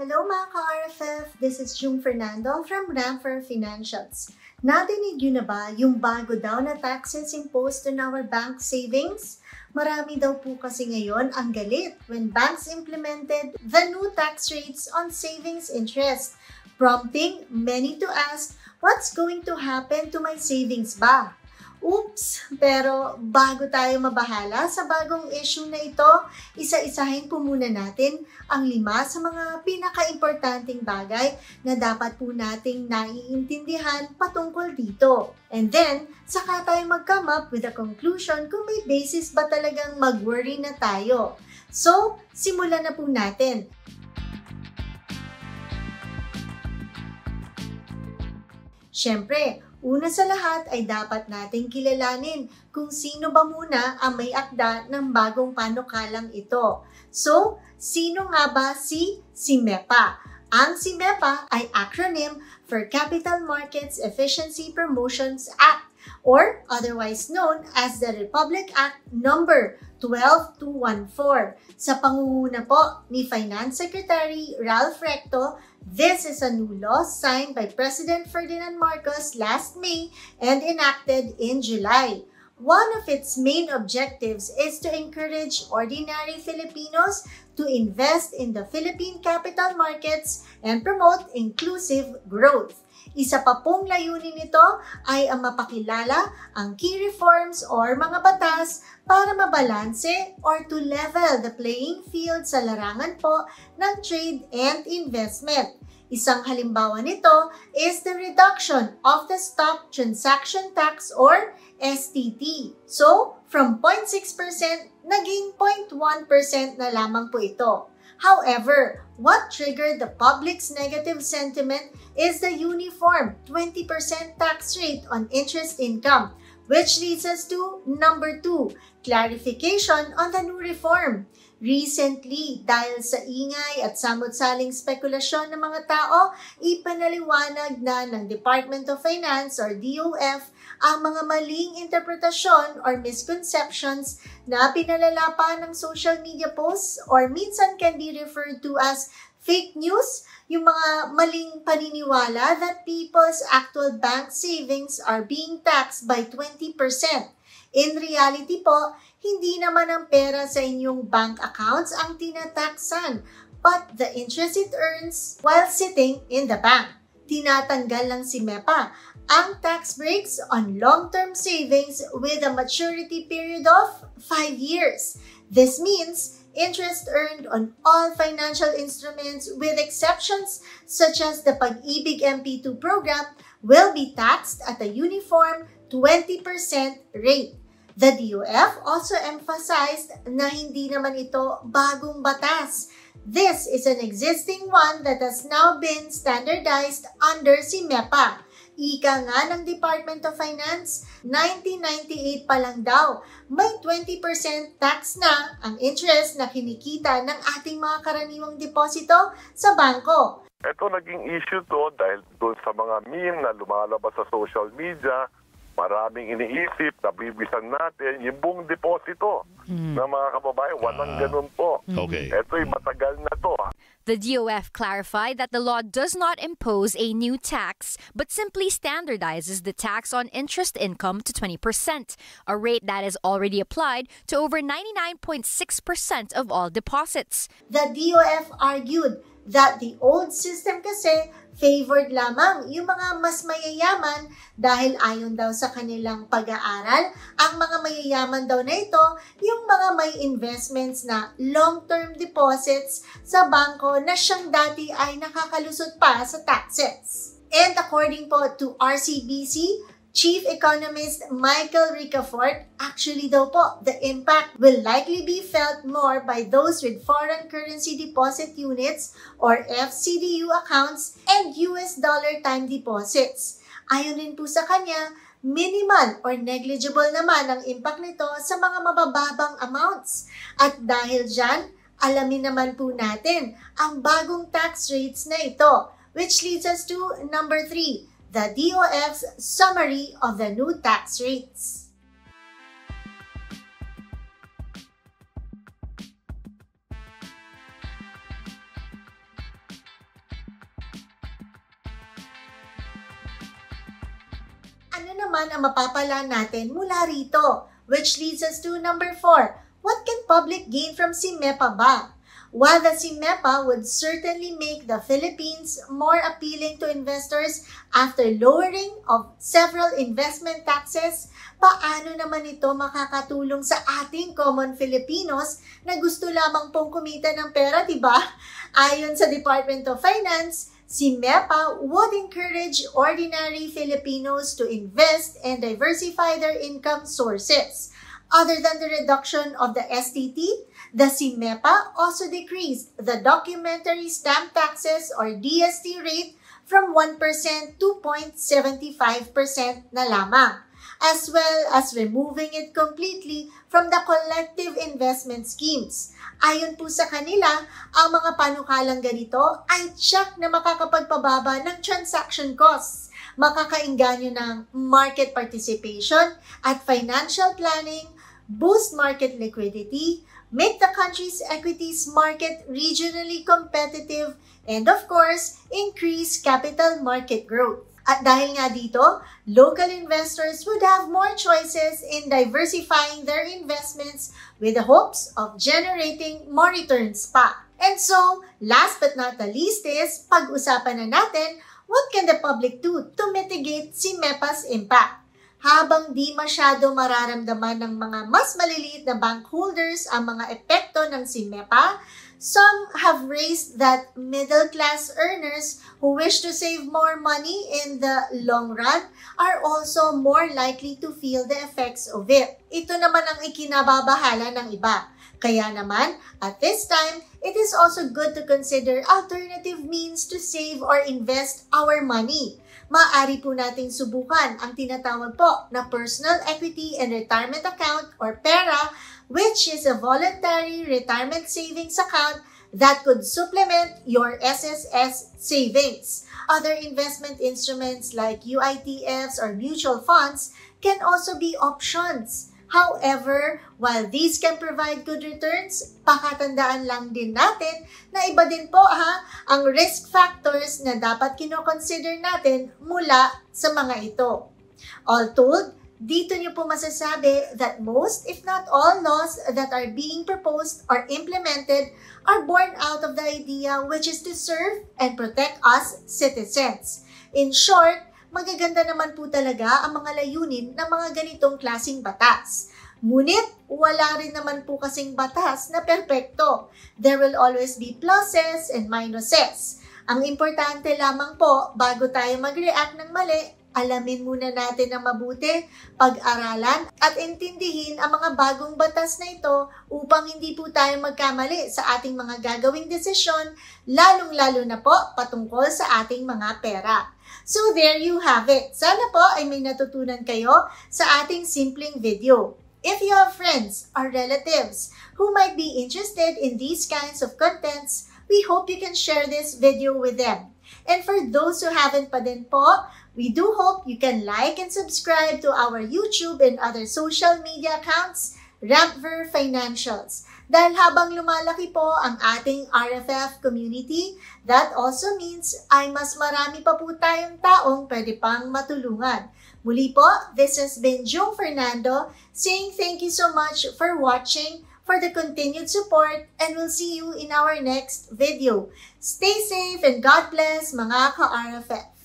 Hello mga ka-RFF! This is Jung Fernando from Ramfer Financials. Nadinig yun na ba yung bago daw na taxes imposed on our bank savings? Marami daw po kasi ngayon ang galit when banks implemented the new tax rates on savings interest, prompting many to ask, what's going to happen to my savings ba? Oops! Pero bago tayo mabahala sa bagong issue na ito, isa-isahin po muna natin ang 5 sa mga pinaka-importanting bagay na dapat po nating naiintindihan patungkol dito. And then, saka tayo mag-come up with a conclusion kung may basis ba talagang mag-worry na tayo. So, simulan na po natin. Siyempre, una sa lahat ay dapat nating kilalanin kung sino ba muna ang may akda ng bagong panukalang ito. So, sino nga ba si CIMEPA? Ang CIMEPA ay acronym for Capital Markets Efficiency Promotions Act or otherwise known as the Republic Act No. 12214. Sa pangunguna po ni Finance Secretary Ralph Recto, this is a new law signed by President Ferdinand Marcos last May and enacted in July. One of its main objectives is to encourage ordinary Filipinos to invest in the Philippine capital markets and promote inclusive growth. Isa pa pong layunin nito ay ang mapakilala ang key reforms or mga batas para mabalanse or to level the playing field sa larangan po ng trade and investment. Isang halimbawa nito is the reduction of the stock transaction tax or STT. So, from 0.6% naging 0.1% na lamang po ito. However, what triggered the public's negative sentiment is the uniform 20% tax rate on interest income, which leads us to number 2, clarification on the new reform. Recently, dahil sa ingay at samot-saling spekulasyon ng mga tao, ipanaliwanag na ng Department of Finance or DOF ang mga maling interpretasyon or misconceptions na pinalala pa ng social media posts or minsan can be referred to as fake news, yung mga maling paniniwala that people's actual bank savings are being taxed by 20%. In reality po, hindi naman ang pera sa inyong bank accounts ang tinataksan, but the interest it earns while sitting in the bank. Tinatanggal ng CIMEPA ang tax breaks on long-term savings with a maturity period of 5 years. This means interest earned on all financial instruments with exceptions such as the Pag-ibig MP2 program will be taxed at a uniform 20% rate. The DOF also emphasized na hindi naman ito bagong batas. This is an existing one that has now been standardized under CIMEPA. Ika nga ng Department of Finance, 1998 pa lang daw, may 20% tax na ang interest na kinikita ng ating mga karaniwang deposito sa bangko. Ito naging issue to dahil doon sa mga meme na lumalabas sa social media, maraming iniisip, nabibisan natin yung buong deposito ng mga kababayan. Walang ganun po. Okay. Ito'y matagal na to. The DOF clarified that the law does not impose a new tax, but simply standardizes the tax on interest income to 20%, a rate that is already applied to over 99.6% of all deposits. The DOF argued that the old system kasi favored lamang yung mga mas mayayaman dahil ayon daw sa kanilang pag-aaral, ang mga mayayaman daw na ito yung mga may investments na long-term deposits sa bangko na siyang dati ay nakakalusot pa sa taxes. And according po to RCBC, Chief Economist Michael Ricafort, actually daw po, the impact will likely be felt more by those with foreign currency deposit units or FCDU accounts and US dollar time deposits. Ayon din po sa kanya, minimal or negligible naman ang impact nito sa mga mabababang amounts. At dahil dyan, alamin naman po natin ang bagong tax rates na ito, which leads us to number 3. The DOF's summary of the new tax rates. Ano naman ang mapapala natin mula rito? Which leads us to number 4. What can public gain from CIMEPA ba? While the CIMEPA would certainly make the Philippines more appealing to investors after lowering of several investment taxes, paano naman ito makakatulong sa ating common Filipinos na gusto lamang pong kumita ng pera, diba? Ayon sa Department of Finance, CIMEPA would encourage ordinary Filipinos to invest and diversify their income sources. Other than the reduction of the STT, the CIMEPA also decreased the documentary stamp taxes or DST rate from 1% to 0.75% na lamang, as well as removing it completely from the collective investment schemes. Ayon po sa kanila, ang mga panukalang ganito ay tiyak na makakapagpababa ng transaction costs, makakainganyo ng market participation at financial planning, boost market liquidity, make the country's equities market regionally competitive, and of course, increase capital market growth. At dahil nga dito, local investors would have more choices in diversifying their investments with the hopes of generating more returns pa. And so, last but not the least is, pag-usapan na natin, what can the public do to mitigate CIMEPA's impact? Habang di masyado mararamdaman ng mga mas maliliit na bank holders ang mga epekto ng CIMEPA, some have raised that middle-class earners who wish to save more money in the long run are also more likely to feel the effects of it. Ito naman ang ikinababahala ng iba. Kaya naman, at this time, it is also good to consider alternative means to save or invest our money. Maaari po nating subukan ang tinatawag po na Personal Equity and Retirement Account or PERA, which is a voluntary retirement savings account that could supplement your SSS savings. Other investment instruments like UITFs or mutual funds can also be options. However, while these can provide good returns, pakatandaan lang din natin na iba din po ang risk factors na dapat kinoconsider natin mula sa mga ito. All told, dito niyo po masasabi that most, if not all, laws that are being proposed or implemented are born out of the idea which is to serve and protect us citizens. In short, magaganda naman po talaga ang mga layunin ng mga ganitong klasing batas. Ngunit, wala rin naman po kasing batas na perpekto. There will always be pluses and minuses. Ang importante lamang po, bago tayo mag-react ng mali, alamin muna natin ng mabuti, pag-aralan at intindihin ang mga bagong batas na ito upang hindi po tayo magkamali sa ating mga gagawing desisyon, lalong-lalo na po patungkol sa ating mga pera. So there you have it. Sana po ay may natutunan kayo sa ating simpleng video. If you have friends or relatives who might be interested in these kinds of contents, we hope you can share this video with them. And for those who haven't pa din po, we do hope you can like and subscribe to our YouTube and other social media accounts, Rampver Financials. Dahil habang lumalaki po ang ating RFF community, that also means ay mas marami pa po tayong taong pwede pang matulungan. Muli po, this has been Jung Fernando saying thank you so much for watching, for the continued support, and we'll see you in our next video. Stay safe and God bless mga ka-RFF.